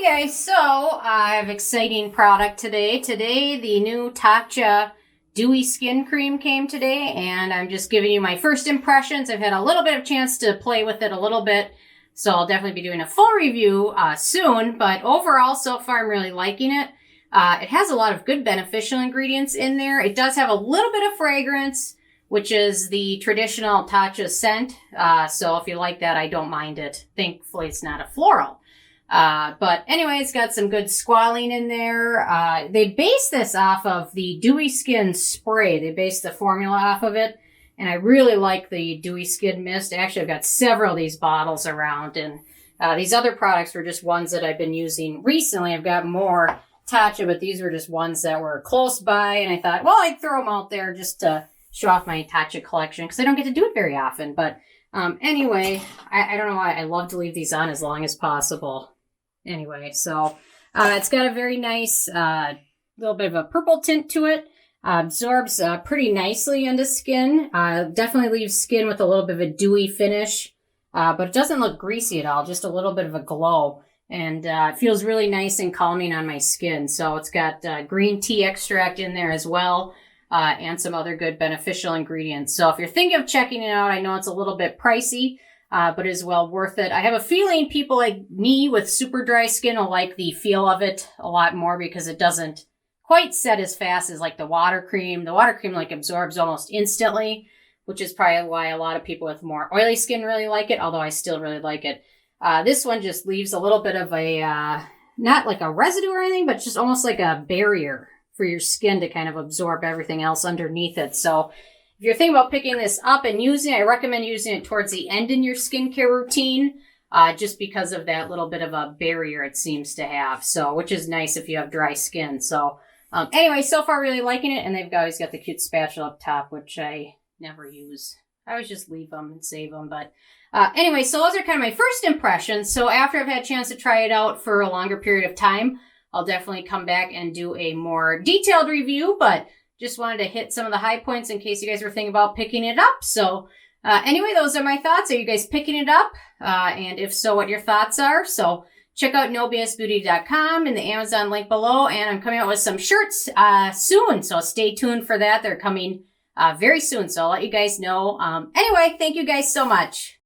guys, so I have exciting product today. Today, the new Tatcha Dewy Skin Cream came today, and I'm just giving you my first impressions. I've had a little bit of chance to play with it a little bit, so I'll definitely be doing a full review soon, but overall, so far, I'm really liking it. It has a lot of good beneficial ingredients in there. It does have a little bit of fragrance, which is the traditional Tatcha scent, so if you like that, I don't mind it. Thankfully, it's not a floral. But anyway, it's got some good squalane in there. They base this off of the Dewy Skin Spray. They base the formula off of it. And I really like the Dewy Skin Mist. Actually, I've got several of these bottles around. And these other products were just ones that I've been using recently. I've got more Tatcha, but these were just ones that were close by. And I thought, well, I'd throw them out there just to show off my Tatcha collection because I don't get to do it very often. But anyway, I don't know why. I love to leave these on as long as possible. Anyway, so it's got a very nice little bit of a purple tint to it. Absorbs pretty nicely into skin. Definitely leaves skin with a little bit of a dewy finish, but it doesn't look greasy at all, just a little bit of a glow. And it feels really nice and calming on my skin. So it's got green tea extract in there as well, and some other good beneficial ingredients. So if you're thinking of checking it out, I know it's a little bit pricey, but is well worth it. I have a feeling people like me with super dry skin will like the feel of it a lot more because it doesn't quite set as fast as like the water cream. The water cream like absorbs almost instantly, which is probably why a lot of people with more oily skin really like it, although I still really like it. This one just leaves a little bit of a, not like a residue or anything, but just almost like a barrier for your skin to kind of absorb everything else underneath it. So if you're thinking about picking this up and using it, I recommend using it towards the end in your skincare routine, just because of that little bit of a barrier it seems to have. So, which is nice if you have dry skin. So, anyway, so far really liking it, and they've always got the cute spatula up top, which I never use. I always just leave them and save them. But anyway, so those are kind of my first impressions. So after I've had a chance to try it out for a longer period of time, I'll definitely come back and do a more detailed review, but just wanted to hit some of the high points in case you guys were thinking about picking it up. So anyway, those are my thoughts. Are you guys picking it up? And if so, what your thoughts are. So check out nobsbeauty.com and the Amazon link below. And I'm coming out with some shirts soon. So stay tuned for that. They're coming very soon. So I'll let you guys know. Anyway, thank you guys so much.